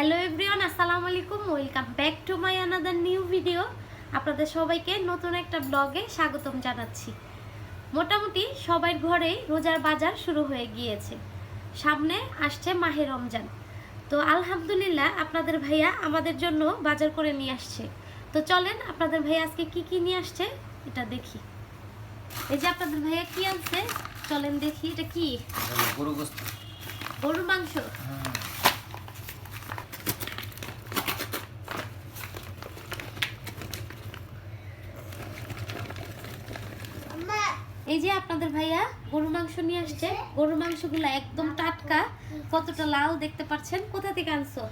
Hello everyone, আসসালামু আলাইকুম। Welcome back to my another new video. আপনাদের সবাইকে নতুন একটা ব্লগে স্বাগতম জানাচ্ছি। মোটামুটি সবার ঘরেই রোজার বাজার শুরু হয়ে গিয়েছে। সামনে আসছে মাহে রমজান। তো আলহামদুলিল্লাহ আপনাদের ভাইয়া আমাদের জন্য বাজার করে নিয়ে আসছে। তো চলেন আপনাদের ভাইয়া আজকে কি কি নিয়ে আসছে এটা দেখি। এই যে আপনাদের ভাইয়া কি আনছে, চলেন দেখি। এটা কি? গরুর মাংস। এই যে আপনাদের ভাইয়া গরুর মাংস নিয়ে আসছে। গরুর মাংসগুলো একদম টাটকা, কতটা লাল দেখতে পাচ্ছেন। কোথা থেকে আনছো?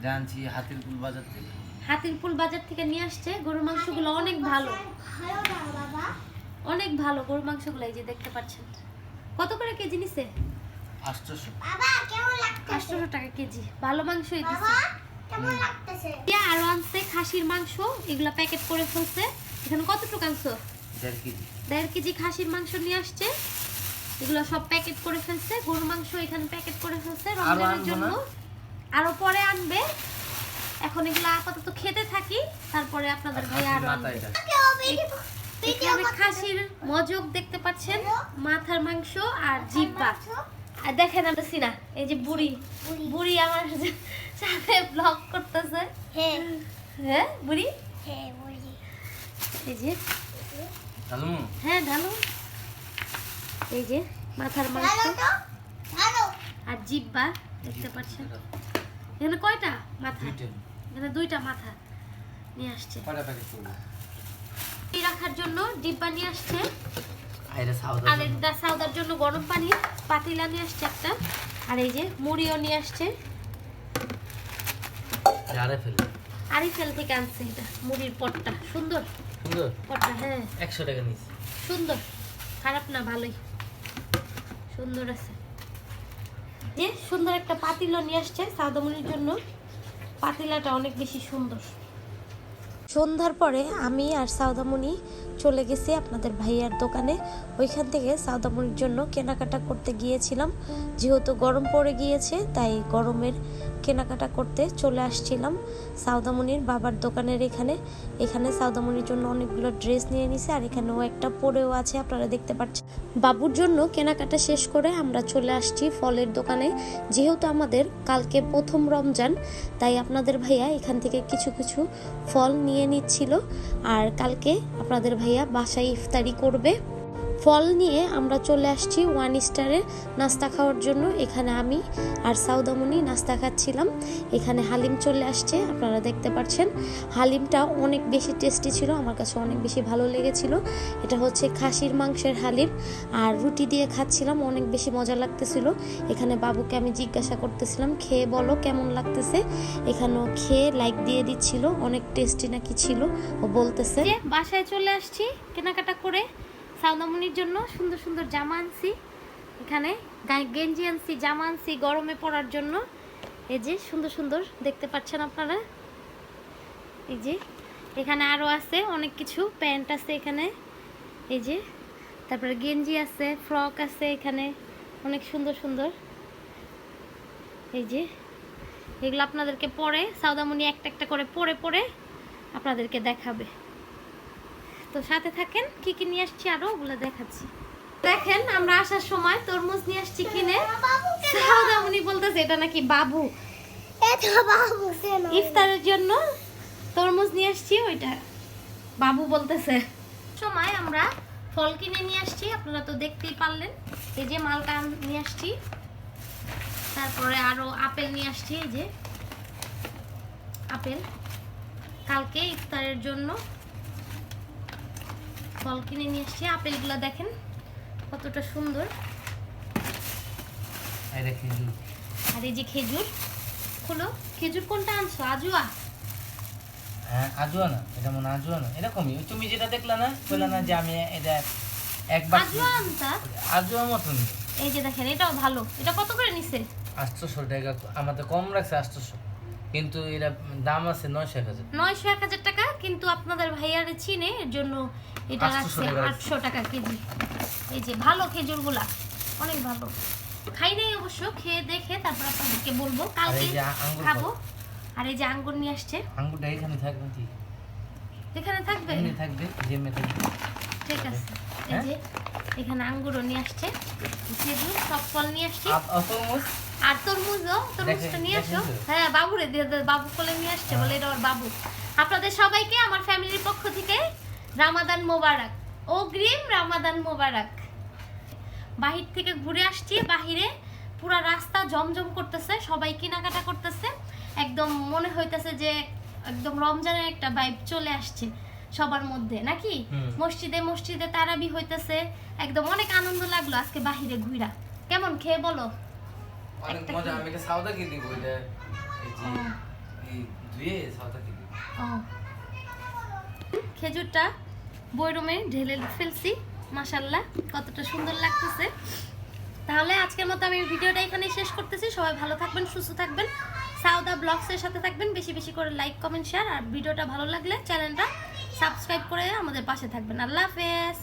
জানছি হাতিরপুল বাজার থেকে। হাতিরপুল বাজার থেকে নিয়ে আসছে। গরুর মাংসগুলো অনেক ভালো, অনেক ভালো গরুর মাংসগুলো। এই যে দেখতে পাচ্ছেন। কত করে কেজি নিছে? 800 800 টাকা কেজি। ভালো মাংসই দিছে। আরো আনছে খাসির মাংস, এগুলো প্যাকেট করে ফেলছে। এখানে কতটুকু আনছো? 1.5 কেজি খাসির মাংস নিয়ে আসছে। এগুলো সব প্যাকেট করে ফেলছে। গরুর মাংস এখানে প্যাকেট করে ফেলছে রমজানের জন্য। আরো পরে আনবে। এখন এগুলো আপাতত খেতে থাকি, তারপরে আপনাদের ভাই আরো আনবে। এখানে খাসির মজক দেখতে পাচ্ছেন, মাথার মাংস আর জিহ্বা। আর দেখেন আমরা সিনা, এই যে বুড়ি বুড়ি আমার সাথে ব্লগ করতেছে। হ্যাঁ বুড়ি, এই যে হ্যাঁ ঢালু। এই যে মাথার মাংস আর জিহ্বা দেখতে পাচ্ছেন। এখানে কয়টা মাথা? এখানে 2টা মাথা নিয়ে আসছে। রাখার জন্য ডিব্বা নিয়ে আসছে। আর এটা সাউদার জন্য গরম পানি পাতিলা নিয়ে আসছে একটা। আর এই যে মুড়িও নিয়ে আসছে। আরিফেল থেকে আনছে এটা মুড়ির পটটা। সুন্দর সুন্দর পটটা। হ্যাঁ 100 টাকা নিয়েছি। সুন্দর, খারাপ না, ভালোই সুন্দর আছে। যে সুন্দর একটা পাতিলা নিয়ে আসছে সাউদামুনির জন্য। পাতিলাটা অনেক বেশি সুন্দর। সন্ধ্যার পরে আমি আর সাউদামণি চলে গেছি আপনাদের ভাইয়ার দোকানে। ওইখান থেকে সাউদামণির জন্য কেনাকাটা করতে গিয়েছিলাম। যেহেতু গরম পড়ে গিয়েছে, তাই গরমের কেনাকাটা করতে চলে আসছিলাম সাউদামণির বাবার দোকানের এখানে সাউদামণির জন্য অনেকগুলো ড্রেস নিয়ে নিছে। আর এখানেও একটা পরেও আছে, আপনারা দেখতে পাচ্ছেন। বাবুর জন্য কেনাকাটা শেষ করে আমরা চলে আসছি ফলের দোকানে। যেহেতু আমাদের কালকে প্রথম রমজান, তাই আপনাদের ভাইয়া এখান থেকে কিছু কিছু ফল নিয়ে নিচ্ছিল। আর কালকে আপনাদের ভাইয়া বাসায় ইফতারি করবে। ফল নিয়ে আমরা চলে আসছি 1 স্টারে নাস্তা খাওয়ার জন্য। এখানে আমি আর সাউদামণি নাস্তা খাচ্ছিলাম। এখানে হালিম চলে আসছে, আপনারা দেখতে পাচ্ছেন। হালিমটা অনেক বেশি টেস্টি ছিল, আমার কাছে অনেক বেশি ভালো লেগেছিল। এটা হচ্ছে খাসির মাংসের হালিম, আর রুটি দিয়ে খাচ্ছিলাম, অনেক বেশি মজা লাগতেছিল। এখানে বাবুকে আমি জিজ্ঞাসা করতেছিলাম, খেয়ে বলো কেমন লাগতেছে। এখানেও খেয়ে লাইক দিয়ে দিচ্ছিল, অনেক টেস্টি নাকি ছিল ও বলতেছে। বাসায় চলে আসছি কেনাকাটা করে। সাউদামণির জন্য সুন্দর সুন্দর জামা আনছি। এখানে গেঞ্জি আনছি, জামা আনছি গরমে পরার জন্য। এই যে সুন্দর সুন্দর দেখতে পাচ্ছেন আপনারা। এই যে এখানে আরো আছে অনেক কিছু, প্যান্ট আছে এখানে। এই যে তারপরে গেঞ্জি আছে, ফ্রক আছে এখানে, অনেক সুন্দর সুন্দর। এই যে এগুলো আপনাদেরকে পরে সাউদামণি একটা একটা করে পরে পরে আপনাদেরকে দেখাবে। তো সাথে থাকেন, কি কি নিয়ে আসছি আরো ওগুলো দেখাচ্ছি। দেখেন আমরা আসার সময় তরমুজ নিয়ে আসছি কিনে। সাউদামণি বলতেছে এটা নাকি বাবু, ইফতারের জন্য তরমুজ নিয়ে আসছি, ওইটা বাবু বলতেছে। সময় আমরা ফল কিনে নিয়ে আসছি, আপনারা তো দেখতেই পারলেন। এই যে মালটা নিয়ে আসছি, তারপরে আরো আপেল নিয়ে আসছি। এই যে আপেল কালকে ইফতারের জন্য ফল কিনে নিয়ে আসছি। আপেলগুলো দেখেন কতটা সুন্দর। আর এই যে খেজুর। খোলো, খেজুর কোনটা আনছো? আজুয়া? হ্যাঁ আজুয়া না, এটা মনে আজুয়া না, এরকমই তুমি যেটা দেখলা না, বললা না যে আমি এটা একবার আজুয়া আনতা। আজুয়া মতন। এই যে দেখেন এটাও ভালো। এটা কত করে নিছে? 800 টাকা। আমাদের কম রাখছে 800, কিন্তু এর দাম আছে 900-1000 টাকা। কিন্তু আপনাদের ভাইয়ারে চিনে, এর জন্য এটা রাখছে 800 টাকা কেজি। এই যে ভালো খেজুরগুলা, অনেক ভালো। খাই নাই অবশ্য, খেয়ে দেখে তারপর আপনাদেরকে বলবো। আর কালকে এই যে আঙ্গুর খাবো। ফল। আর এই যে আঙ্গুর নিয়ে আসছে, আঙ্গুরটা এখানে থাকবে কি? এখানে থাকবে। এখানে থাকবে, জেমে থাকবে। ঠিক আছে, এই হ্যাঁ? যে এখানে আঙ্গুরও নিয়ে আসছে, খেজুর, সব ফল নিয়ে আসছি। তরমুজ আর তরমুজও, তরমুজটা নিয়ে আসো। হ্যাঁ, বাবুরে দিয়ে দাও, বাবু কোলে নিয়ে আসছে, বলে এটা ওর বাবু। আপনাদের সবাইকে আমার ফ্যামিলির পক্ষ থেকে রামাদান মোবারক, অগ্রিম রামাদান মোবারক। বাহির থেকে ঘুরে আসছি, বাহিরে পুরা রাস্তা জমজম করতেছে, সবাই কেনাকাটা করতেছে, একদম মনে হইতেছে যে একদম রমজানের একটা ভাইব চলে আসছে সবার মধ্যে, নাকি? মসজিদে মসজিদে তারাবি হইতেছে, একদম অনেক আনন্দ লাগলো আজকে বাহিরে ঘুরা। কেমন খেয়ে বলো? অনেক মজা। আমি একটা সাউদা কি দিব, এটা এই যে এই ধুয়ে সাউদা কি দিব। খেজুরটা বৈরমে ঢেলে ফেলছি, মাশাল্লাহ কতটা সুন্দর লাগতেছে। তাহলে আজকের মতো আমি ভিডিওটা এখানেই শেষ করতেছি। সবাই ভালো থাকবেন, সুস্থ থাকবেন, সাউদা ব্লগসের সাথে থাকবেন। বেশি বেশি করে লাইক, কমেন্ট, শেয়ার, আর ভিডিওটা ভালো লাগলে চ্যানেলটা সাবস্ক্রাইব করে আমাদের পাশে থাকবেন। আল্লাহ হাফেজ।